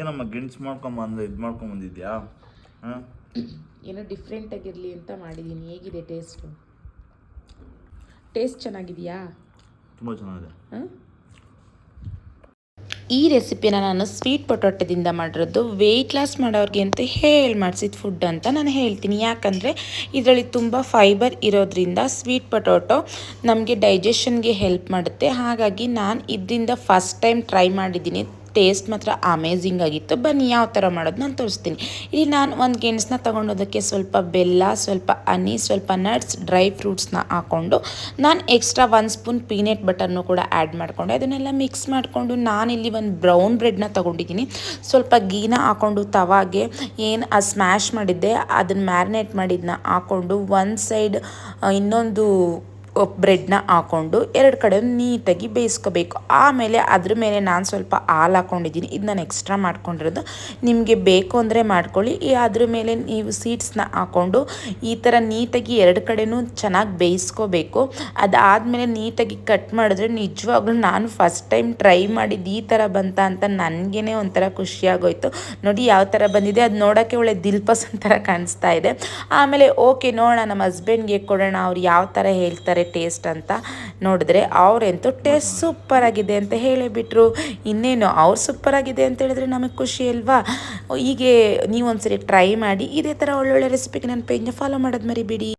ಏನಮ್ಮ ಗೆಣಸು ಮಾಡ್ಕೊಂಬಂದು ಇದು ಮಾಡ್ಕೊಂಬಂದಿದ್ಯಾ? ಹಾಂ, ಏನೋ ಡಿಫ್ರೆಂಟ್ ಆಗಿರಲಿ ಅಂತ ಮಾಡಿದ್ದೀನಿ. ಹೇಗಿದೆ ಟೇಸ್ಟು? ಟೇಸ್ಟ್ ಚೆನ್ನಾಗಿದೆಯಾ? ತುಂಬ ಚೆನ್ನಾಗಿದೆ. ಹಾಂ, ಈ ರೆಸಿಪಿನ ನಾನು ಸ್ವೀಟ್ ಪೊಟೊಟೊದಿಂದ ಮಾಡಿರೋದು. ವೆಯ್ಟ್ ಲಾಸ್ ಮಾಡೋರಿಗೆ ಅಂತ ಮಾಡಿಸಿದ ಫುಡ್ ಅಂತ ನಾನು ಹೇಳ್ತೀನಿ. ಯಾಕಂದರೆ ಇದರಲ್ಲಿ ತುಂಬ ಫೈಬರ್ ಇರೋದ್ರಿಂದ ಸ್ವೀಟ್ ಪೊಟೊಟೊ ನಮಗೆ ಡೈಜೆಷನ್ಗೆ ಹೆಲ್ಪ್ ಮಾಡುತ್ತೆ. ಹಾಗಾಗಿ ನಾನು ಇದರಿಂದ ಫಸ್ಟ್ ಟೈಮ್ ಟ್ರೈ ಮಾಡಿದ್ದೀನಿ. ಟೇಸ್ಟ್ ಮಾತ್ರ ಅಮೇಝಿಂಗ್ ಆಗಿತ್ತು. ಬನ್ನಿ ಯಾವ ಥರ ಮಾಡೋದು ನಾನು ತೋರಿಸ್ತೀನಿ. ಇಲ್ಲಿ ನಾನು ಒಂದು ಗೆಣಸನ್ನ ತೊಗೊಂಡೋದಕ್ಕೆ ಸ್ವಲ್ಪ ಬೆಲ್ಲ, ಸ್ವಲ್ಪ ಹನಿ, ಸ್ವಲ್ಪ ನಟ್ಸ್, ಡ್ರೈ ಫ್ರೂಟ್ಸ್ನ ಹಾಕ್ಕೊಂಡು ನಾನು ಎಕ್ಸ್ಟ್ರಾ 1 ಸ್ಪೂನ್ ಪೀನಟ್ ಬಟರ್ನು ಕೂಡ ಆ್ಯಡ್ ಮಾಡಿಕೊಂಡೆ. ಅದನ್ನೆಲ್ಲ ಮಿಕ್ಸ್ ಮಾಡಿಕೊಂಡು ನಾನಿಲ್ಲಿ ಒಂದು ಬ್ರೌನ್ ಬ್ರೆಡ್ನ ತೊಗೊಂಡಿದ್ದೀನಿ. ಸ್ವಲ್ಪ ಗೀನ ಹಾಕ್ಕೊಂಡು ತವಾಗೆ ಏನು ಸ್ಮ್ಯಾಶ್ ಮಾಡಿದ್ದೆ ಅದನ್ನು ಮ್ಯಾರಿನೇಟ್ ಮಾಡಿದ್ದನ್ನ ಹಾಕ್ಕೊಂಡು ಒಂದು ಸೈಡ್ ಇನ್ನೊಂದು ಬ್ರೆಡ್ನ ಹಾಕ್ಕೊಂಡು 2 ಕಡೆ ನೀಟಾಗಿ ಬೇಯಿಸ್ಕೋಬೇಕು. ಆಮೇಲೆ ಅದ್ರ ಮೇಲೆ ನಾನು ಸ್ವಲ್ಪ ಹಾಲು ಹಾಕ್ಕೊಂಡಿದ್ದೀನಿ. ಇದು ನಾನು ಎಕ್ಸ್ಟ್ರಾ ಮಾಡ್ಕೊಂಡಿರೋದು. ನಿಮಗೆ ಬೇಕು ಅಂದರೆ ಮಾಡ್ಕೊಳ್ಳಿ. ಅದ್ರ ಮೇಲೆ ನೀವು ಸೀಡ್ಸ್ನ ಹಾಕ್ಕೊಂಡು ಈ ಥರ ನೀಟಾಗಿ 2 ಕಡೆನೂ ಚೆನ್ನಾಗಿ ಬೇಯಿಸ್ಕೋಬೇಕು. ಅದಾದಮೇಲೆ ನೀಟಾಗಿ ಕಟ್ ಮಾಡಿದ್ರೆ ನಿಜವಾಗ್ಲೂ ನಾನು ಫಸ್ಟ್ ಟೈಮ್ ಟ್ರೈ ಮಾಡಿದ್ದು ಈ ಥರ ಬಂತ ಅಂತ ನನಗೇ ಒಂಥರ ಖುಷಿಯಾಗೋಯ್ತು. ನೋಡಿ ಯಾವ ಥರ ಬಂದಿದೆ. ಅದು ನೋಡೋಕ್ಕೆ ಒಳ್ಳೆ ದಿಲ್ಪಸ್ ಥರ ಕಾಣಿಸ್ತಾ ಇದೆ. ಆಮೇಲೆ ಓಕೆ ನೋಡೋಣ ನಮ್ಮ ಹಸ್ಬೆಂಡ್ಗೆ ಕೊಡೋಣ, ಅವ್ರು ಯಾವ ಥರ ಹೇಳ್ತಾರೆ ಟೇಸ್ಟ್ ಅಂತ. ನೋಡಿದ್ರೆ ಅವರಂತೂ ಟೇಸ್ಟ್ ಸೂಪರ್ ಆಗಿದೆ ಅಂತ ಹೇಳಿಬಿಟ್ರು. ಇನ್ನೇನು ಅವ್ರು ಸೂಪರ್ ಆಗಿದೆ ಅಂತ ಹೇಳಿದ್ರೆ ನಮಗೆ ಖುಷಿ ಅಲ್ವಾ. ಹೀಗೆ ನೀವು ಒಂದ್ಸರಿ ಟ್ರೈ ಮಾಡಿ. ಇದೇ ಥರ ಒಳ್ಳೊಳ್ಳೆ ರೆಸಿಪಿಗೆ ನನ್ನ ಪೇಜ್ನ ಫಾಲೋ ಮಾಡೋದು ಮರಿಬೇಡಿ.